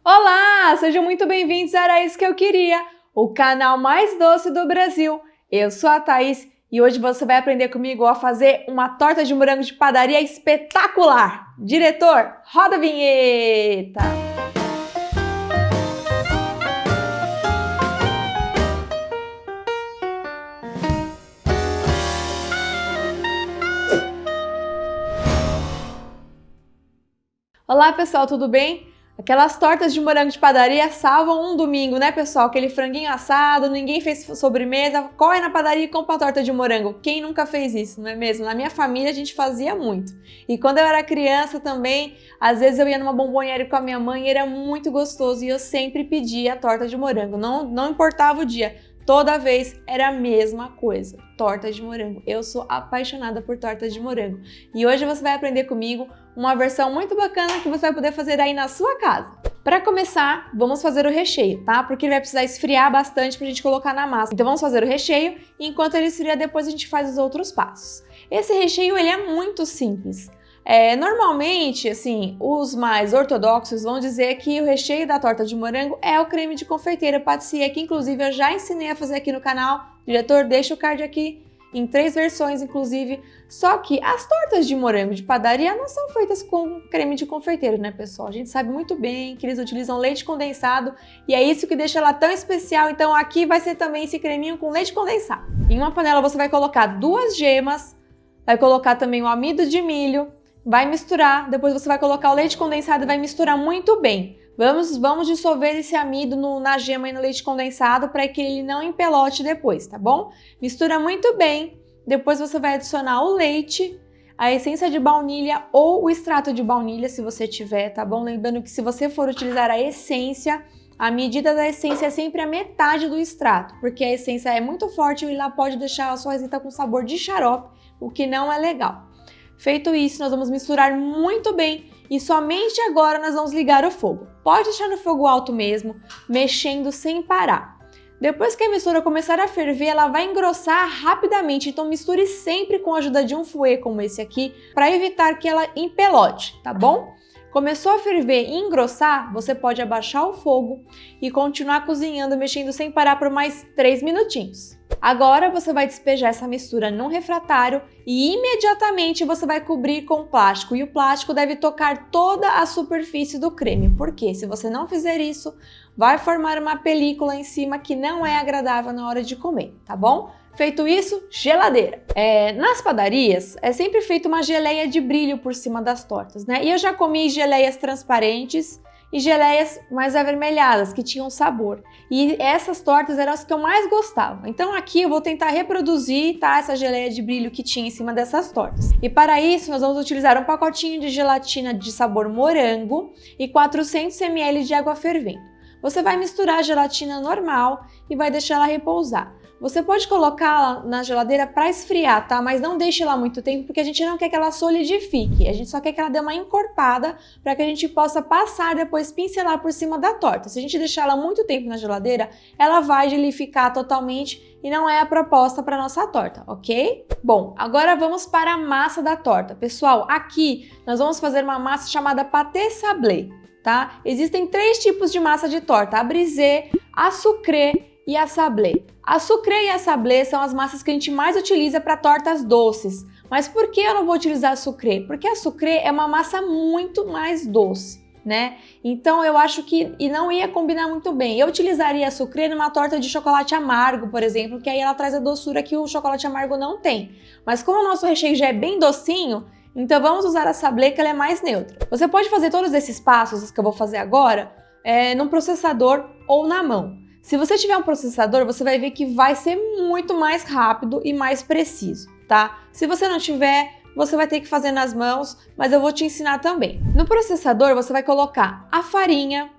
Olá, sejam muito bem-vindos a Era Isso Que Eu Queria, o canal mais doce do Brasil. Eu sou a Thaís e hoje você vai aprender comigo a fazer uma torta de morango de padaria espetacular. Diretor, roda a vinheta! Olá pessoal, tudo bem? Aquelas tortas de morango de padaria salvam um domingo, né pessoal? Aquele franguinho assado, ninguém fez sobremesa, corre na padaria e compra a torta de morango. Quem nunca fez isso, não é mesmo? Na minha família a gente fazia muito. E quando eu era criança também, às vezes eu ia numa bomboniere com a minha mãe e era muito gostoso e eu sempre pedia a torta de morango, não importava o dia. Toda vez era a mesma coisa, torta de morango. Eu sou apaixonada por torta de morango. E hoje você vai aprender comigo uma versão muito bacana que você vai poder fazer aí na sua casa. Para começar, vamos fazer o recheio, tá? Porque ele vai precisar esfriar bastante pra gente colocar na massa. Então vamos fazer o recheio e enquanto ele esfria, depois a gente faz os outros passos. Esse recheio, ele é muito simples. Normalmente, assim, os mais ortodoxos vão dizer que o recheio da torta de morango é o creme de confeiteiro patissier, que inclusive eu já ensinei a fazer aqui no canal. Diretor, deixa o card aqui, em 3 versões inclusive. Só que as tortas de morango de padaria não são feitas com creme de confeiteiro, né pessoal? A gente sabe muito bem que eles utilizam leite condensado e é isso que deixa ela tão especial. Então aqui vai ser também esse creminho com leite condensado. Em uma panela você vai colocar 2 gemas, vai colocar também o amido de milho, vai misturar, depois você vai colocar o leite condensado e vai misturar muito bem. Vamos dissolver esse amido na gema e no leite condensado para que ele não empelote depois, tá bom? Mistura muito bem, depois você vai adicionar o leite, a essência de baunilha ou o extrato de baunilha, se você tiver, tá bom? Lembrando que se você for utilizar a essência, a medida da essência é sempre a metade do extrato, porque a essência é muito forte e ela pode deixar a sua receita com sabor de xarope, o que não é legal. Feito isso, nós vamos misturar muito bem e somente agora nós vamos ligar o fogo. Pode deixar no fogo alto mesmo, mexendo sem parar. Depois que a mistura começar a ferver, ela vai engrossar rapidamente, então misture sempre com a ajuda de um fouet como esse aqui, para evitar que ela empelote, tá bom? Começou a ferver e engrossar, você pode abaixar o fogo e continuar cozinhando, mexendo sem parar por mais 3 minutinhos. Agora você vai despejar essa mistura num refratário e imediatamente você vai cobrir com plástico. E o plástico deve tocar toda a superfície do creme, porque se você não fizer isso, vai formar uma película em cima que não é agradável na hora de comer, tá bom? Feito isso, geladeira. Nas padarias, é sempre feita uma geleia de brilho por cima das tortas, né? E eu já comi geleias transparentes e geleias mais avermelhadas, que tinham sabor. E essas tortas eram as que eu mais gostava. Então aqui eu vou tentar reproduzir, tá, essa geleia de brilho que tinha em cima dessas tortas. E para isso nós vamos utilizar um pacotinho de gelatina de sabor morango e 400 ml de água fervendo. Você vai misturar a gelatina normal e vai deixar ela repousar. Você pode colocá-la na geladeira para esfriar, tá? Mas não deixe ela muito tempo, porque a gente não quer que ela solidifique. A gente só quer que ela dê uma encorpada para que a gente possa passar depois pincelar por cima da torta. Se a gente deixar ela muito tempo na geladeira, ela vai gelificar totalmente e não é a proposta para nossa torta, ok? Bom, agora vamos para a massa da torta. Pessoal, aqui nós vamos fazer uma massa chamada pâté sablé, tá? Existem 3 tipos de massa de torta: a brisée, a sucré e a sablé. A sucré e a sablé são as massas que a gente mais utiliza para tortas doces. Mas por que eu não vou utilizar a sucré? Porque a sucré é uma massa muito mais doce, né? Então eu acho que não ia combinar muito bem. Eu utilizaria a sucré numa torta de chocolate amargo, por exemplo, que aí ela traz a doçura que o chocolate amargo não tem. Mas como o nosso recheio já é bem docinho, então vamos usar a sablé, que ela é mais neutra. Você pode fazer todos esses passos que eu vou fazer agora num processador ou na mão. Se você tiver um processador, você vai ver que vai ser muito mais rápido e mais preciso, tá? Se você não tiver, você vai ter que fazer nas mãos, mas eu vou te ensinar também. No processador, você vai colocar a farinha,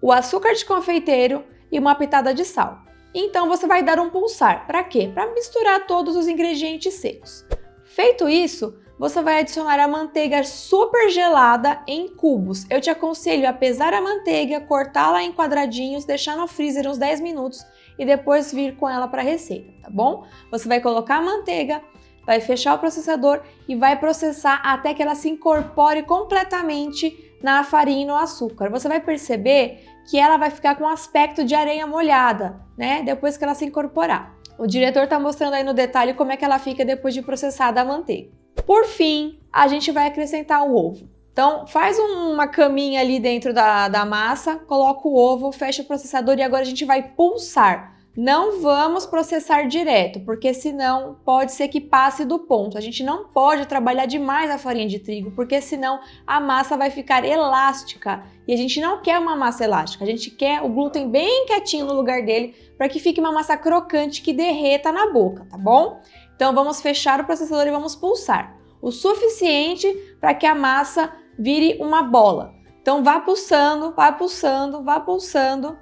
o açúcar de confeiteiro e uma pitada de sal. Então você vai dar um pulsar. Para quê? Para misturar todos os ingredientes secos. Feito isso, você vai adicionar a manteiga super gelada em cubos. Eu te aconselho a pesar a manteiga, cortá-la em quadradinhos, deixar no freezer uns 10 minutos e depois vir com ela para a receita, tá bom? Você vai colocar a manteiga, vai fechar o processador e vai processar até que ela se incorpore completamente na farinha e no açúcar. Você vai perceber que ela vai ficar com aspecto de areia molhada, né? Depois que ela se incorporar. O diretor está mostrando aí no detalhe como é que ela fica depois de processada a manteiga. Por fim, a gente vai acrescentar o ovo. Então, faz uma caminha ali dentro da massa, coloca o ovo, fecha o processador e agora a gente vai pulsar. Não vamos processar direto, porque senão pode ser que passe do ponto. A gente não pode trabalhar demais a farinha de trigo, porque senão a massa vai ficar elástica. E a gente não quer uma massa elástica, a gente quer o glúten bem quietinho no lugar dele, para que fique uma massa crocante que derreta na boca, tá bom? Então vamos fechar o processador e vamos pulsar. O suficiente para que a massa vire uma bola. Então vá pulsando, vá pulsando, vá pulsando.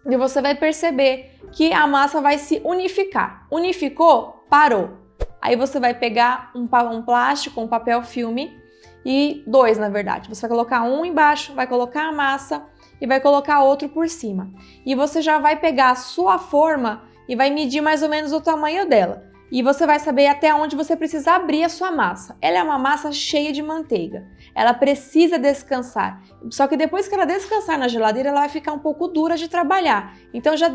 E você vai perceber que a massa vai se unificar. Unificou? Parou. Aí você vai pegar um plástico, um papel filme, e dois na verdade. Você vai colocar um embaixo, vai colocar a massa e vai colocar outro por cima. E você já vai pegar a sua forma e vai medir mais ou menos o tamanho dela. E você vai saber até onde você precisa abrir a sua massa. Ela é uma massa cheia de manteiga. Ela precisa descansar. Só que depois que ela descansar na geladeira, ela vai ficar um pouco dura de trabalhar. Então já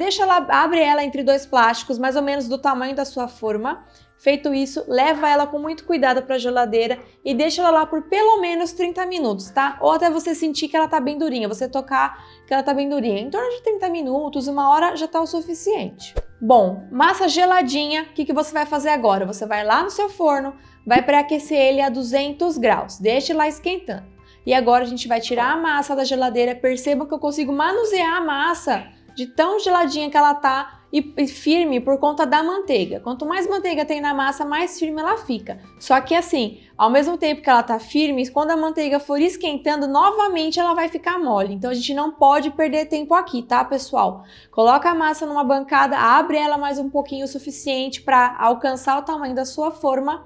abre ela entre dois plásticos, mais ou menos do tamanho da sua forma. Feito isso, leva ela com muito cuidado para a geladeira e deixa ela lá por pelo menos 30 minutos, tá? Ou até você sentir que ela tá bem durinha, você tocar que ela tá bem durinha. Em torno de 30 minutos, uma hora já tá o suficiente. Bom, massa geladinha, o que você vai fazer agora? Você vai lá no seu forno, vai pré-aquecer ele a 200 graus, deixe lá esquentando. E agora a gente vai tirar a massa da geladeira, percebam que eu consigo manusear a massa de tão geladinha que ela tá e firme por conta da manteiga. Quanto mais manteiga tem na massa, mais firme ela fica. Só que assim, ao mesmo tempo que ela tá firme, quando a manteiga for esquentando, novamente ela vai ficar mole. Então a gente não pode perder tempo aqui, tá, pessoal? Coloca a massa numa bancada, abre ela mais um pouquinho o suficiente para alcançar o tamanho da sua forma,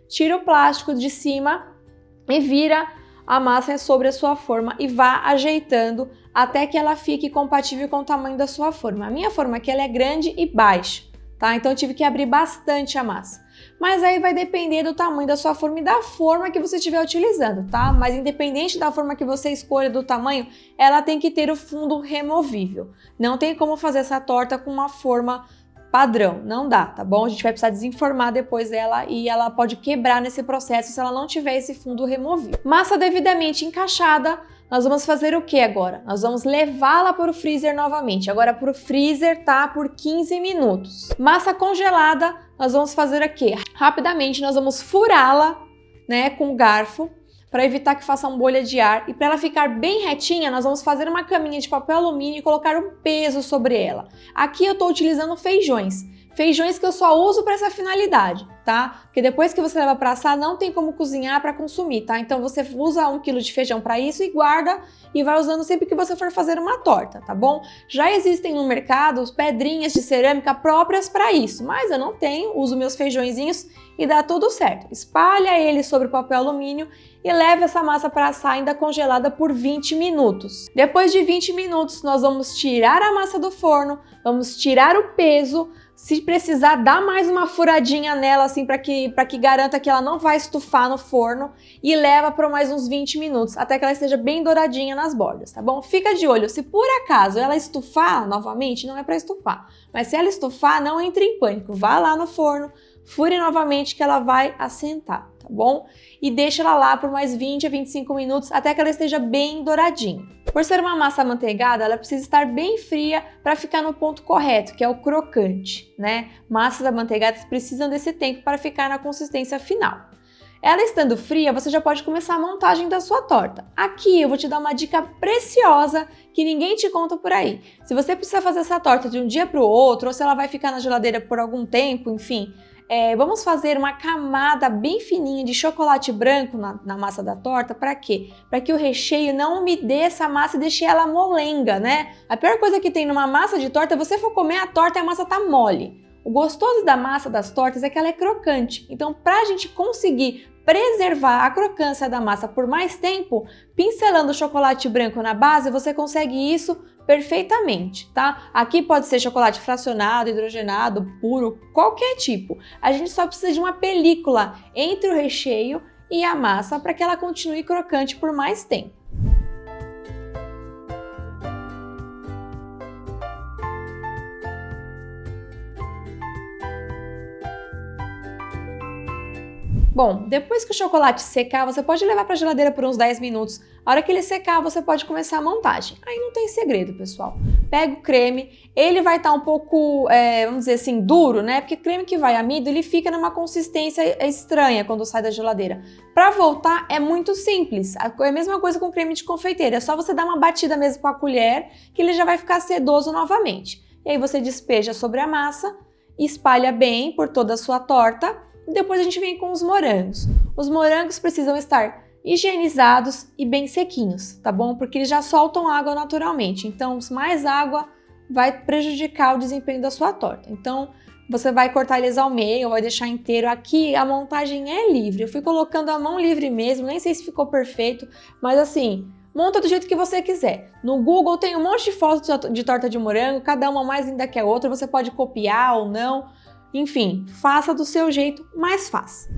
tira o plástico de cima e vira a massa sobre a sua forma e vá ajeitando até que ela fique compatível com o tamanho da sua forma. A minha forma aqui ela é grande e baixa, tá? Então eu tive que abrir bastante a massa. Mas aí vai depender do tamanho da sua forma e da forma que você estiver utilizando, tá? Mas independente da forma que você escolha do tamanho, ela tem que ter o fundo removível. Não tem como fazer essa torta com uma forma padrão, não dá, tá bom? A gente vai precisar desenformar depois ela e ela pode quebrar nesse processo se ela não tiver esse fundo removível. Massa devidamente encaixada, nós vamos fazer o que agora? Nós vamos levá-la para o freezer novamente, agora para o freezer, tá? Por 15 minutos. Massa congelada, nós vamos fazer o quê? Rapidamente nós vamos furá-la, né, com o garfo, para evitar que faça uma bolha de ar. E para ela ficar bem retinha, nós vamos fazer uma caminha de papel alumínio e colocar um peso sobre ela. Aqui eu estou utilizando feijões. Feijões que eu só uso para essa finalidade, tá? Porque depois que você leva para assar, não tem como cozinhar para consumir, tá? Então você usa 1 kg de feijão para isso e guarda e vai usando sempre que você for fazer uma torta, tá bom? Já existem no mercado pedrinhas de cerâmica próprias para isso, mas eu não tenho, uso meus feijõezinhos e dá tudo certo. Espalha ele sobre o papel alumínio e leva essa massa para assar ainda congelada por 20 minutos. Depois de 20 minutos, nós vamos tirar a massa do forno, vamos tirar o peso. Se precisar, dá mais uma furadinha nela, assim, para que garanta que ela não vai estufar no forno e leva por mais uns 20 minutos, até que ela esteja bem douradinha nas bordas, tá bom? Fica de olho, se por acaso ela estufar novamente, não é para estufar, mas se ela estufar, não entre em pânico, vá lá no forno, fure novamente que ela vai assentar, tá bom? E deixa ela lá por mais 20 a 25 minutos, até que ela esteja bem douradinha. Por ser uma massa amanteigada, ela precisa estar bem fria para ficar no ponto correto, que é o crocante, né? Massas amanteigadas precisam desse tempo para ficar na consistência final. Ela estando fria, você já pode começar a montagem da sua torta. Aqui eu vou te dar uma dica preciosa que ninguém te conta por aí. Se você precisa fazer essa torta de um dia para o outro, ou se ela vai ficar na geladeira por algum tempo, enfim, vamos fazer uma camada bem fininha de chocolate branco na massa da torta. Para quê? Para que o recheio não umedeça a massa e deixe ela molenga, né? A pior coisa que tem numa massa de torta é você for comer a torta e a massa tá mole. O gostoso da massa das tortas é que ela é crocante. Então, para a gente conseguir preservar a crocância da massa por mais tempo, pincelando o chocolate branco na base, você consegue isso perfeitamente, tá? Aqui pode ser chocolate fracionado, hidrogenado, puro, qualquer tipo. A gente só precisa de uma película entre o recheio e a massa para que ela continue crocante por mais tempo. Bom, depois que o chocolate secar, você pode levar para a geladeira por uns 10 minutos. A hora que ele secar, você pode começar a montagem. Aí não tem segredo, pessoal. Pega o creme, ele vai estar um pouco, vamos dizer assim, duro, né? Porque creme que vai amido, ele fica numa consistência estranha quando sai da geladeira. Para voltar, é muito simples. É a mesma coisa com creme de confeiteiro. É só você dar uma batida mesmo com a colher, que ele já vai ficar sedoso novamente. E aí você despeja sobre a massa, espalha bem por toda a sua torta. E depois a gente vem com os morangos. Os morangos precisam estar higienizados e bem sequinhos, tá bom? Porque eles já soltam água naturalmente. Então, mais água vai prejudicar o desempenho da sua torta. Então, você vai cortar eles ao meio ou vai deixar inteiro. Aqui a montagem é livre. Eu fui colocando a mão livre mesmo, nem sei se ficou perfeito, mas assim, monta do jeito que você quiser. No Google tem um monte de fotos de torta de morango, cada uma mais linda que a outra, você pode copiar ou não. Enfim, faça do seu jeito, mas faça.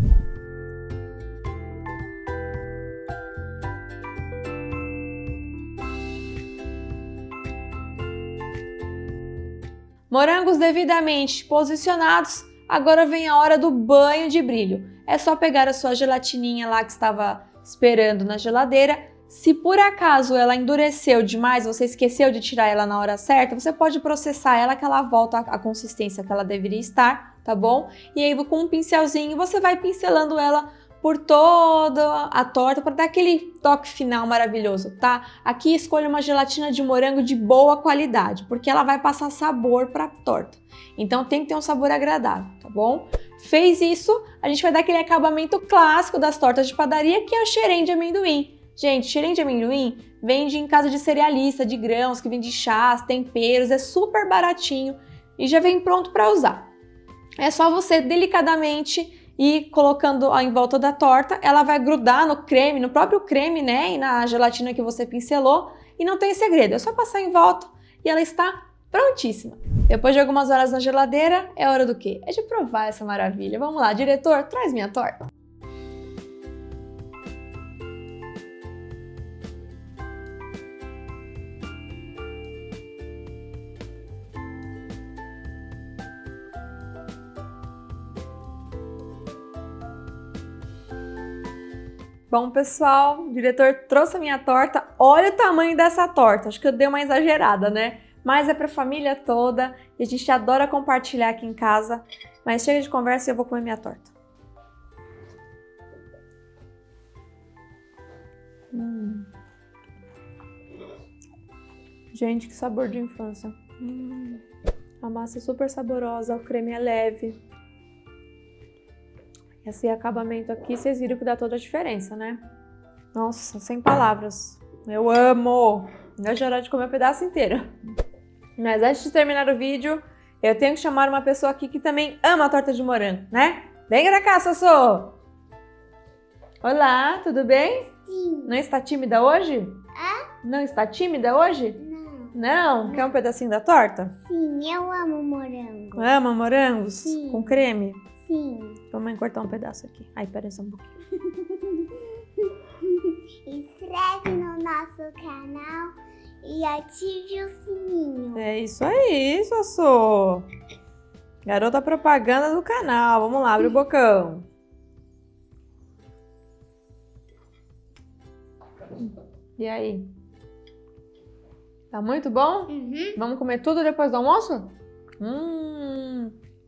Morangos devidamente posicionados, agora vem a hora do banho de brilho. É só pegar a sua gelatininha lá que estava esperando na geladeira. Se por acaso ela endureceu demais, você esqueceu de tirar ela na hora certa, você pode processar ela que ela volta à consistência que ela deveria estar, tá bom? E aí com um pincelzinho você vai pincelando ela por toda a torta para dar aquele toque final maravilhoso, tá? Aqui escolha uma gelatina de morango de boa qualidade, porque ela vai passar sabor para a torta. Então tem que ter um sabor agradável, tá bom? Fez isso, a gente vai dar aquele acabamento clássico das tortas de padaria, que é o xerém de amendoim. Gente, xerém de amendoim vende em casa de cerealista, de grãos, que vende chás, temperos, é super baratinho e já vem pronto para usar. É só você delicadamente ir colocando em volta da torta, ela vai grudar no creme, no próprio creme, né, e na gelatina que você pincelou, e não tem segredo, é só passar em volta e ela está prontíssima. Depois de algumas horas na geladeira, é hora do quê? É de provar essa maravilha. Vamos lá, diretor, traz minha torta. Bom, pessoal, o diretor trouxe a minha torta. Olha o tamanho dessa torta. Acho que eu dei uma exagerada, né? Mas é para a família toda e a gente adora compartilhar aqui em casa. Mas chega de conversa e eu vou comer minha torta. Gente, que sabor de infância. A massa é super saborosa, o creme é leve. Esse acabamento aqui, vocês viram que dá toda a diferença, né? Nossa, sem palavras. Eu amo! Não é hora de comer um pedaço inteiro. Mas antes de terminar o vídeo, eu tenho que chamar uma pessoa aqui que também ama a torta de morango, né? Vem pra cá, Sossô! Olá, tudo bem? Sim. Não está tímida hoje? Hã? Não está tímida hoje? Não. Não? Quer um pedacinho da torta? Sim, eu amo morango. Ama morangos? Sim. Com creme? Sim. Vamos cortar um pedaço aqui. Ai, pera só um pouquinho. Inscreve no nosso canal e ative o sininho. É isso aí, Sossô. Garota propaganda do canal. Vamos lá, abre o bocão. E aí? Tá muito bom? Vamos comer tudo depois do almoço?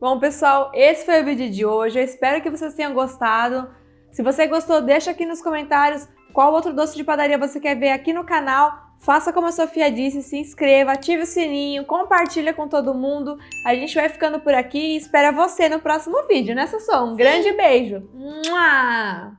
Bom, pessoal, esse foi o vídeo de hoje. Eu espero que vocês tenham gostado. Se você gostou, deixa aqui nos comentários qual outro doce de padaria você quer ver aqui no canal. Faça como a Sofia disse, se inscreva, ative o sininho, compartilha com todo mundo. A gente vai ficando por aqui e espera você no próximo vídeo, né, Sossô? Um grande beijo! Mua!